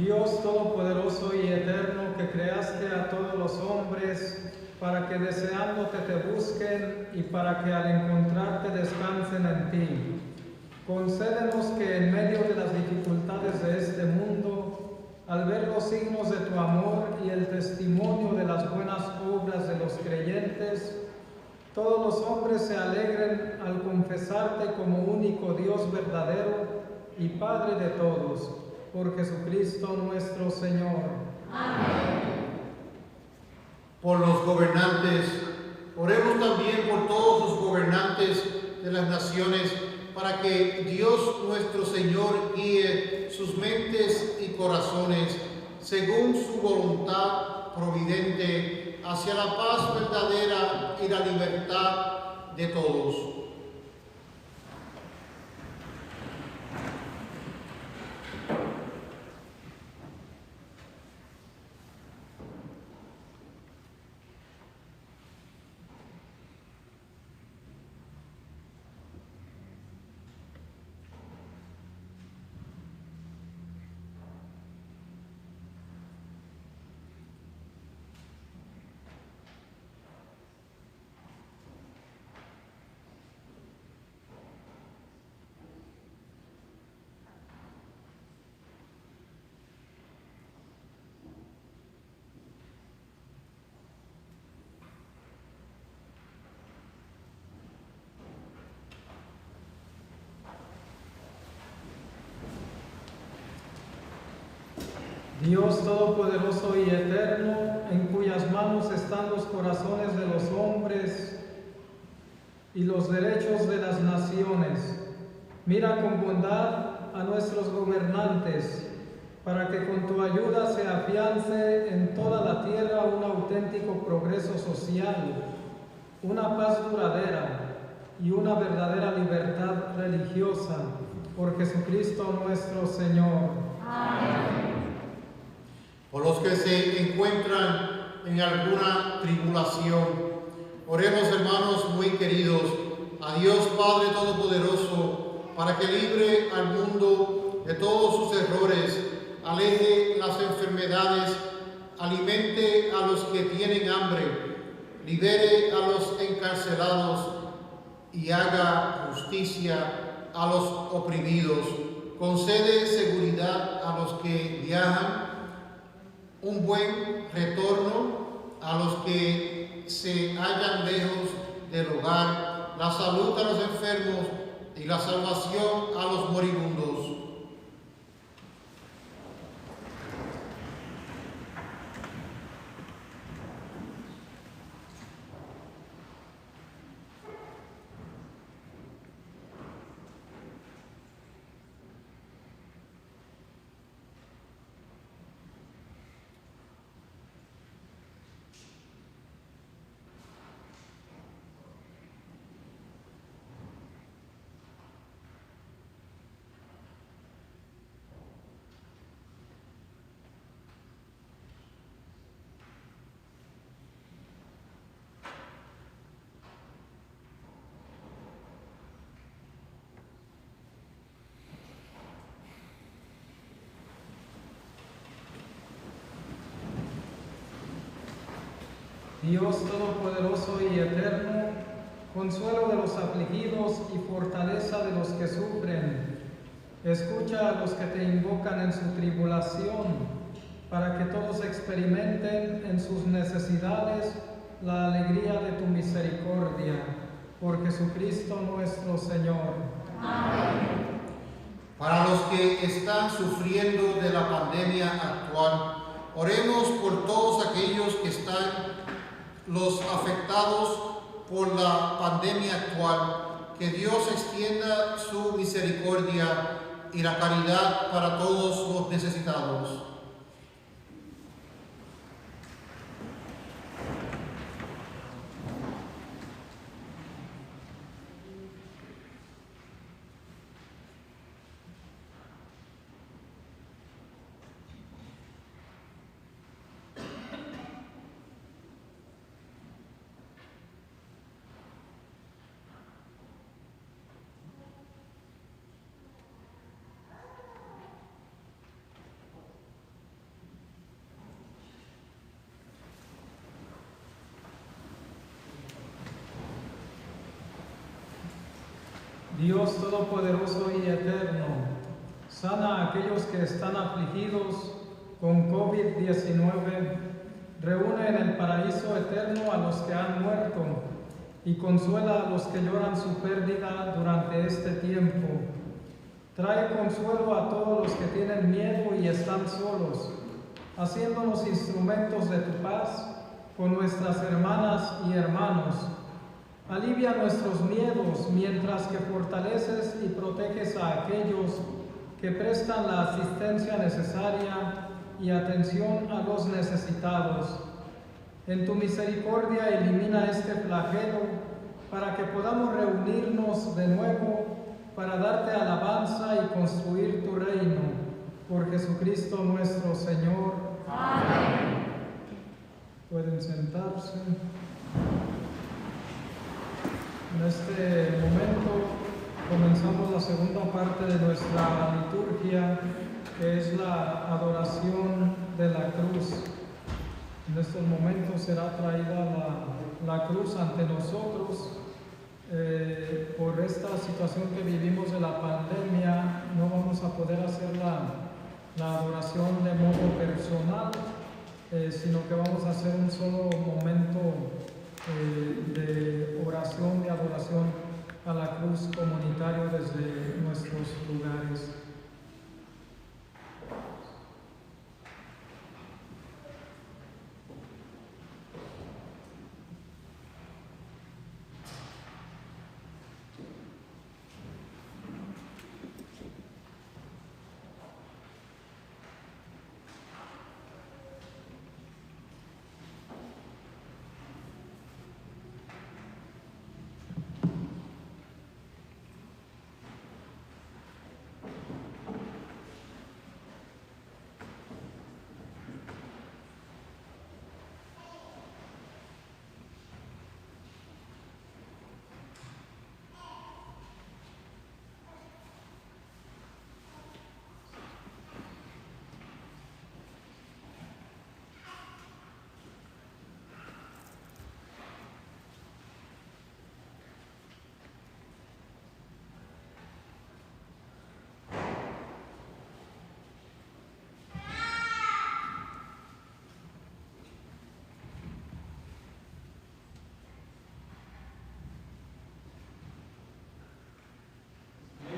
Speaker 3: Dios Todopoderoso y Eterno, que creaste a todos los hombres para que deseándote te busquen y para que al encontrarte descansen en ti. Concédenos que en medio de las dificultades de este mundo, al ver los signos de tu amor y el testimonio de las buenas obras de los creyentes, todos los hombres se alegren al confesarte como único Dios verdadero y Padre de todos, por Jesucristo nuestro Señor.
Speaker 6: Amén.
Speaker 2: Por los gobernantes, oremos también por todos los gobernantes de las naciones, para que Dios nuestro Señor guíe sus mentes y corazones según su voluntad providente hacia la paz verdadera y la libertad de todos.
Speaker 3: Dios Todopoderoso y Eterno, en cuyas manos están los corazones de los hombres y los derechos de las naciones, mira con bondad a nuestros gobernantes, para que con tu ayuda se afiance en toda la tierra un auténtico progreso social, una paz duradera y una verdadera libertad religiosa, por Jesucristo nuestro Señor.
Speaker 6: Amén.
Speaker 2: Por los que se encuentran en alguna tribulación, oremos, hermanos muy queridos, a Dios Padre Todopoderoso, para que libre al mundo de todos sus errores, aleje las enfermedades, alimente a los que tienen hambre, libere a los encarcelados y haga justicia a los oprimidos. Concede seguridad a los que viajan, un buen retorno a los que se hallan lejos del hogar, la salud a los enfermos y la salvación a los moribundos.
Speaker 3: Dios Todopoderoso y Eterno, consuelo de los afligidos y fortaleza de los que sufren, escucha a los que te invocan en su tribulación, para que todos experimenten en sus necesidades la alegría de tu misericordia, por Jesucristo nuestro Señor.
Speaker 6: Amén.
Speaker 2: Para los que están sufriendo de la pandemia actual, oremos por todos aquellos que están los afectados por la pandemia actual, que Dios extienda su misericordia y la caridad para todos los necesitados.
Speaker 3: Dios Todopoderoso y Eterno, sana a aquellos que están afligidos con COVID-19, reúne en el paraíso eterno a los que han muerto y consuela a los que lloran su pérdida durante este tiempo. Trae consuelo a todos los que tienen miedo y están solos, haciéndonos instrumentos de tu paz con nuestras hermanas y hermanos. Alivia nuestros miedos mientras que fortaleces y proteges a aquellos que prestan la asistencia necesaria y atención a los necesitados. En tu misericordia elimina este flagelo para que podamos reunirnos de nuevo para darte alabanza y construir tu reino. Por Jesucristo nuestro Señor.
Speaker 4: Amén.
Speaker 3: Pueden sentarse. En este momento comenzamos la segunda parte de nuestra liturgia, que es la adoración de la cruz. En estos momentos será traída la cruz ante nosotros. Por esta situación que vivimos de la pandemia, no vamos a poder hacer la adoración de modo personal, sino que vamos a hacer un solo momento de oración, de adoración a la cruz comunitario desde nuestros lugares.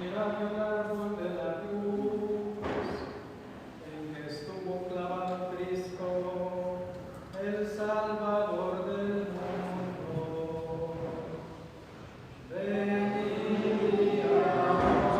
Speaker 3: Mirad el árbol de la cruz, en que estuvo clavado Cristo, el Salvador del mundo. Venid y adoremos.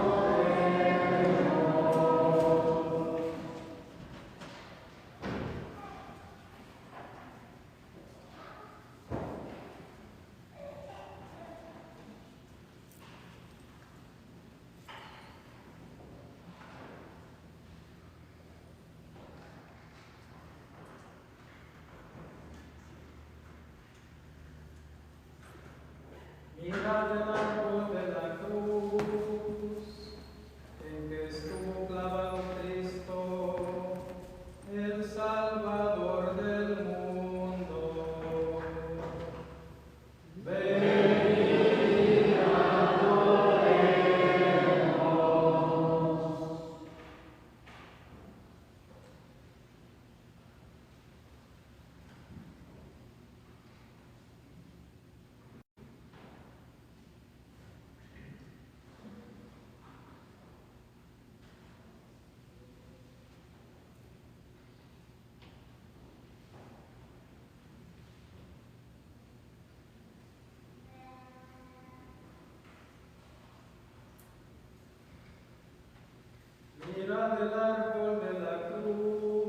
Speaker 3: Mirad el árbol de la cruz,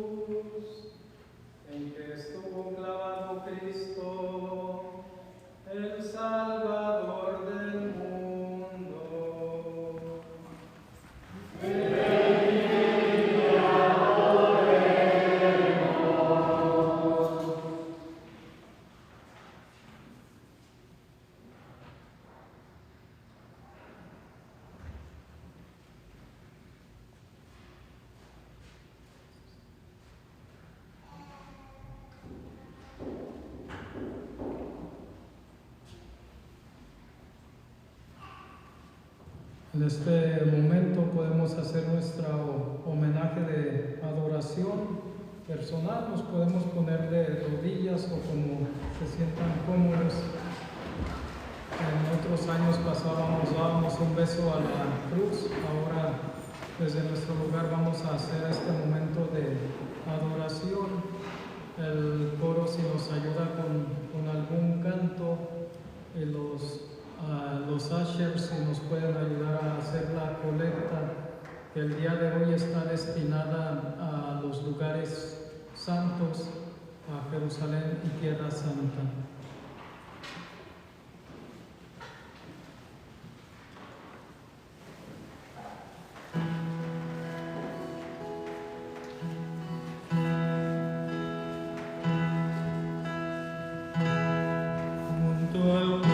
Speaker 3: en que estuvo clavado Cristo, el Salvador del mundo. Venid y adoremos. En este momento podemos hacer nuestro homenaje de adoración personal, nos podemos poner de rodillas o como se sientan cómodos. En otros años dábamos un beso a la cruz, ahora desde nuestro lugar vamos a hacer este momento de adoración. El coro, si nos ayuda con algún canto, y los ushers si nos pueden ayudar a hacer la colecta que el día de hoy está destinada a los lugares santos, a Jerusalén y Tierra Santa.
Speaker 7: Por tu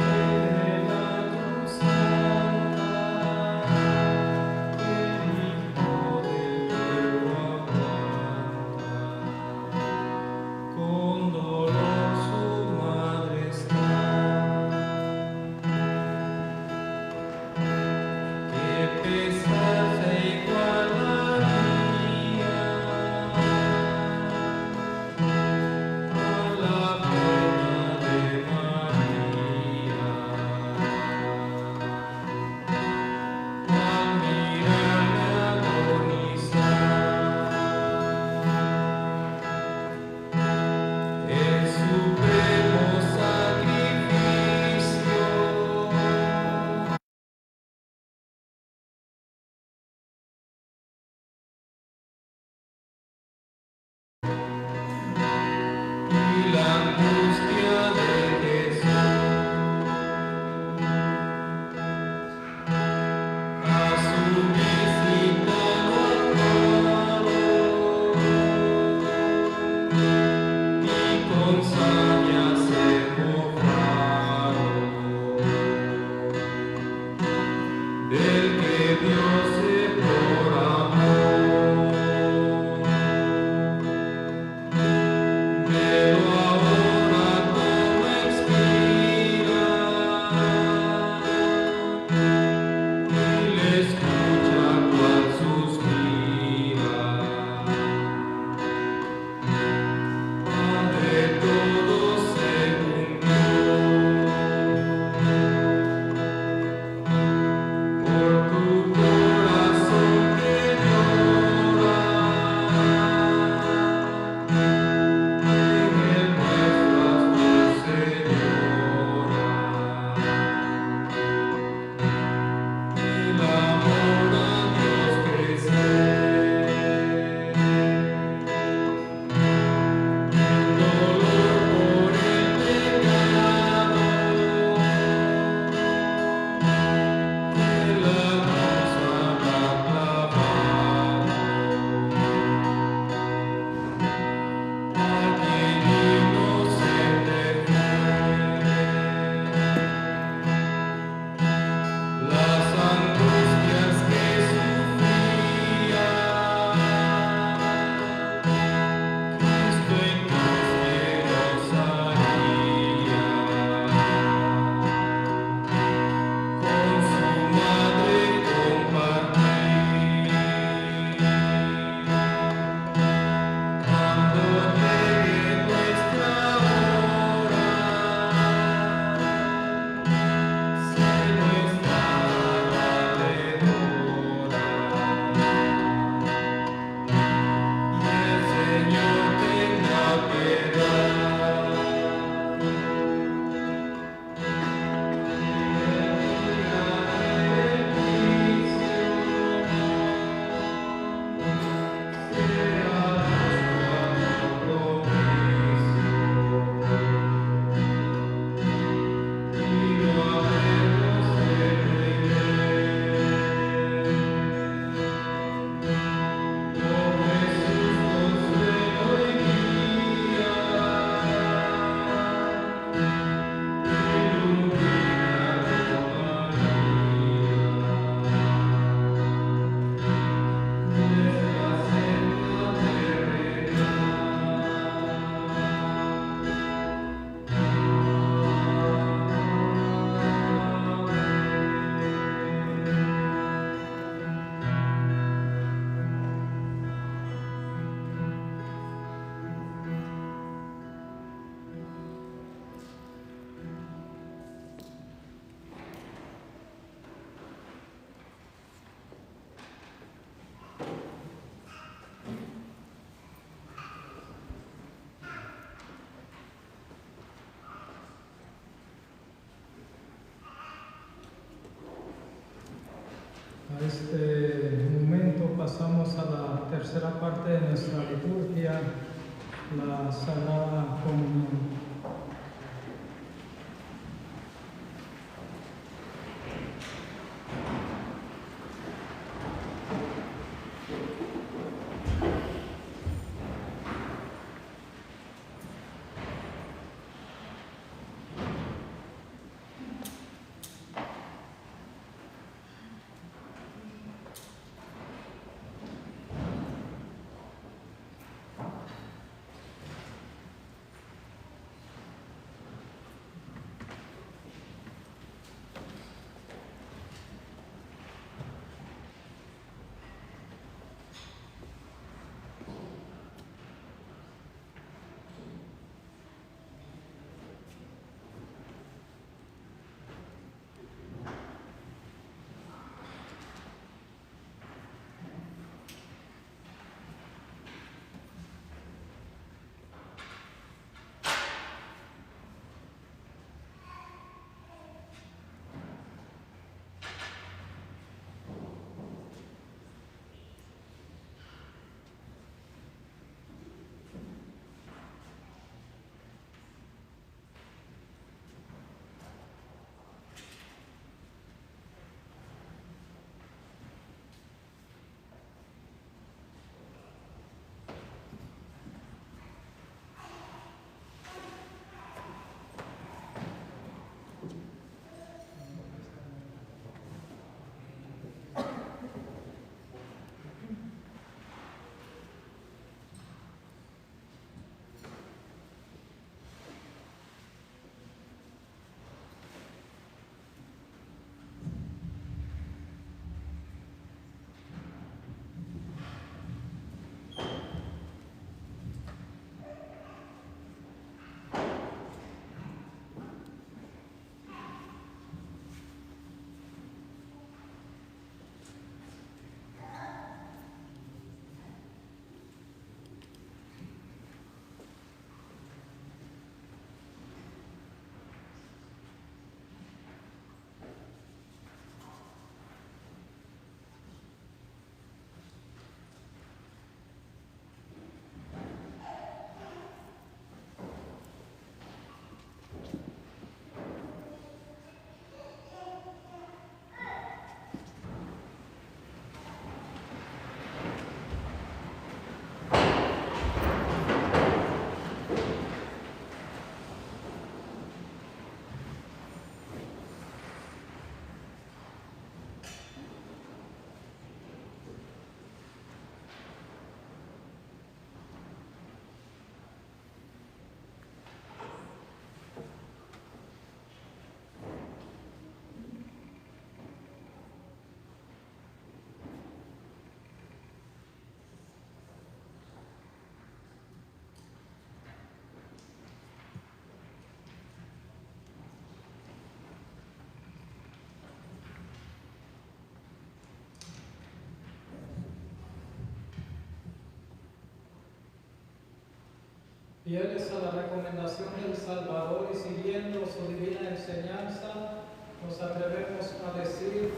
Speaker 3: A este momento pasamos a la tercera parte de nuestra liturgia, la Sagrada Comunión. Fieles a la recomendación del Salvador y siguiendo su divina enseñanza, nos atrevemos a decir: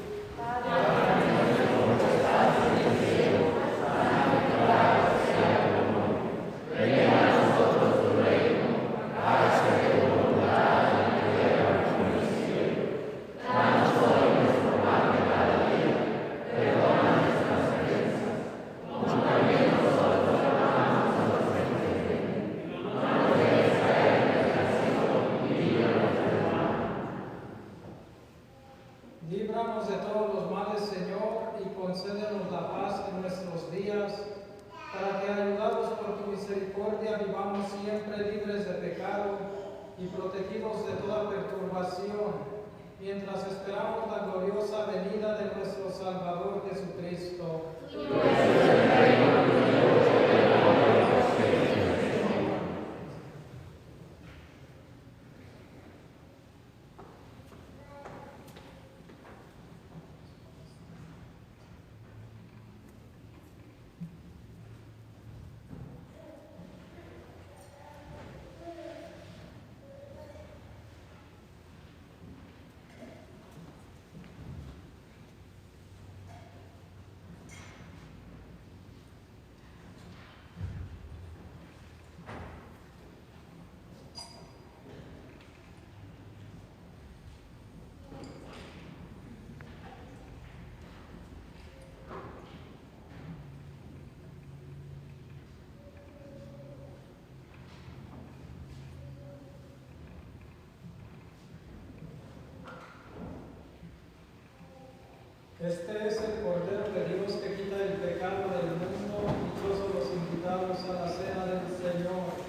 Speaker 3: líbranos de todos los males, Señor, y concédenos la paz en nuestros días, para que, ayudados por tu misericordia, vivamos siempre libres de pecado y protegidos de toda perturbación, mientras esperamos la gloriosa venida de nuestro Salvador Jesucristo. Este es el Cordero de Dios que quita el pecado del mundo. Dichosos los invitados a la cena del Señor.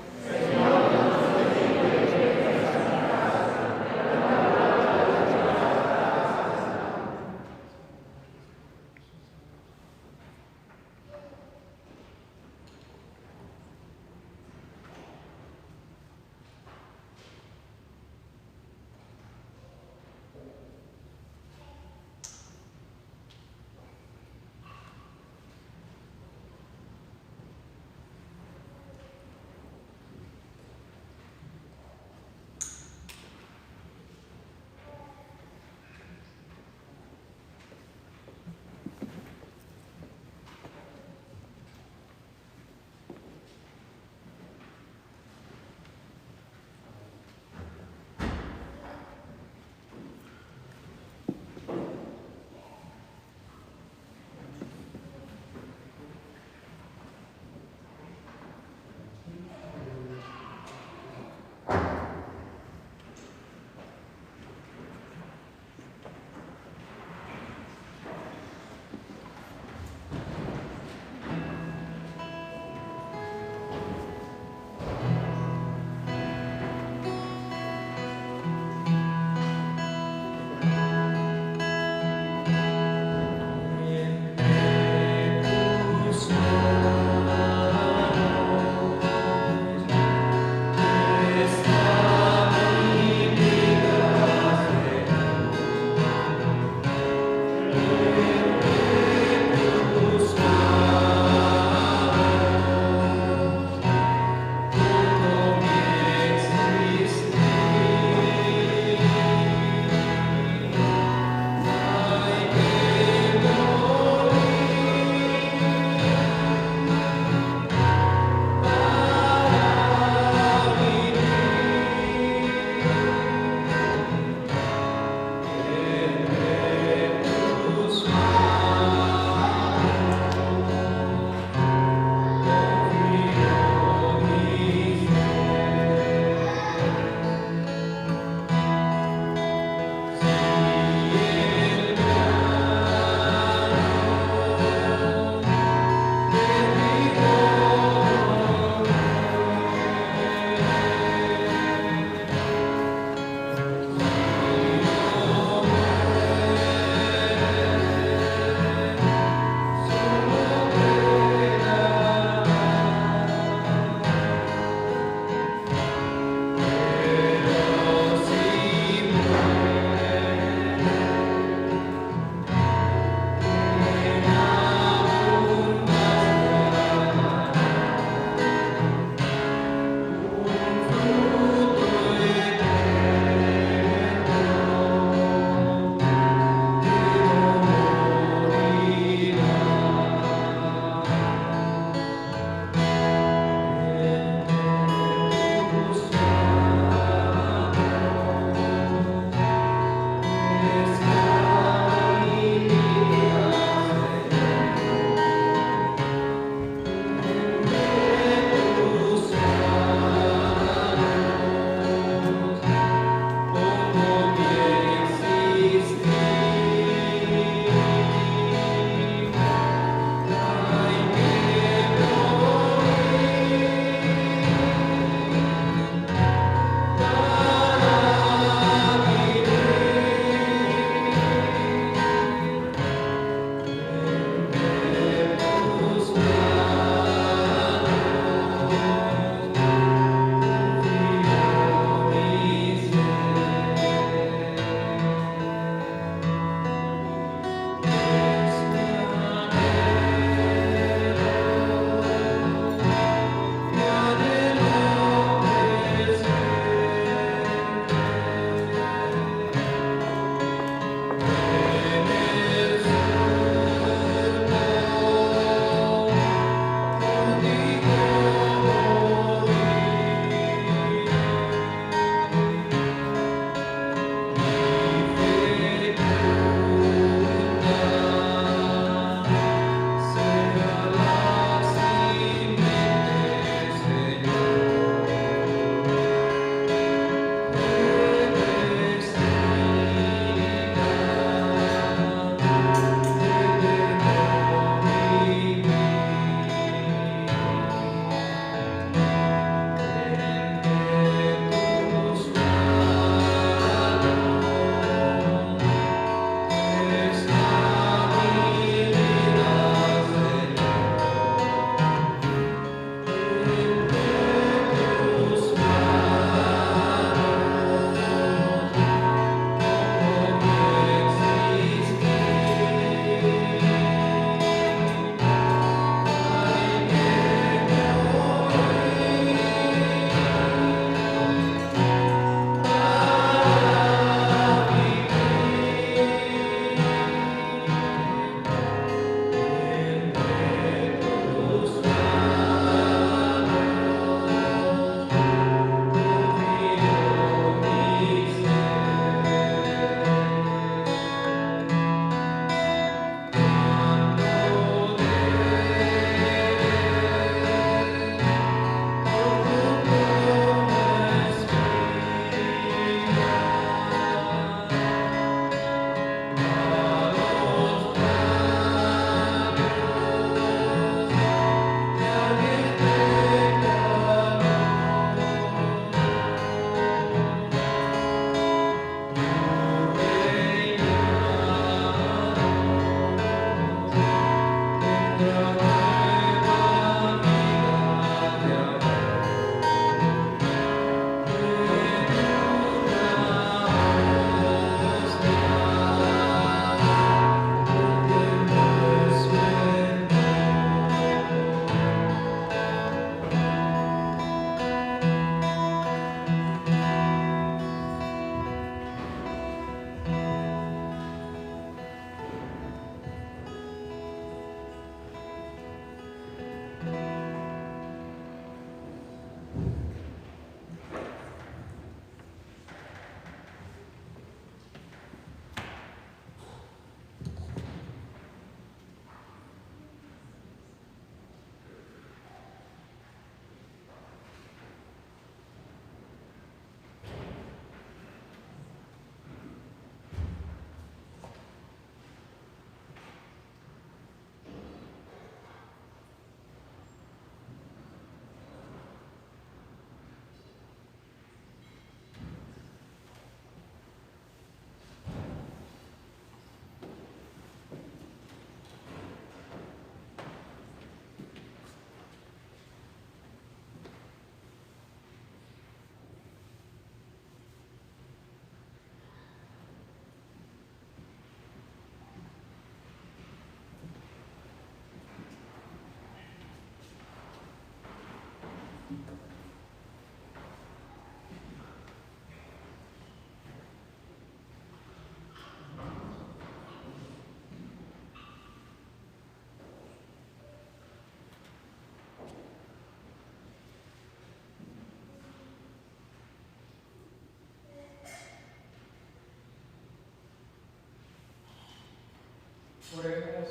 Speaker 3: Oremos.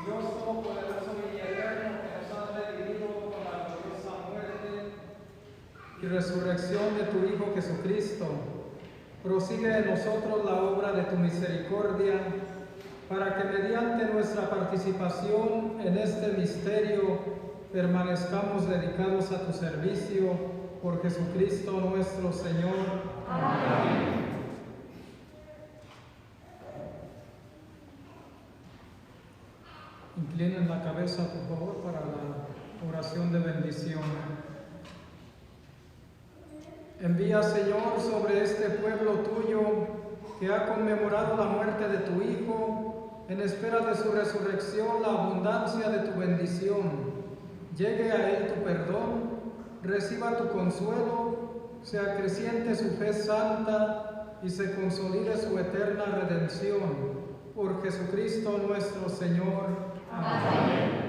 Speaker 3: Dios Todopoderoso y Eterno, que nos has redimido con la gloriosa muerte y resurrección de tu Hijo Jesucristo, prosigue en nosotros la obra de tu misericordia, para que mediante nuestra participación en este misterio permanezcamos dedicados a tu servicio, por Jesucristo nuestro Señor. Amén. Inclinen la cabeza, por favor, para la oración de bendición. Envía, Señor, sobre este pueblo tuyo que ha conmemorado la muerte de tu Hijo, en espera de su resurrección, la abundancia de tu bendición. Llegue a él tu perdón, reciba tu consuelo, se acreciente su fe santa y se consolide su eterna redención. Por Jesucristo nuestro Señor. Amén.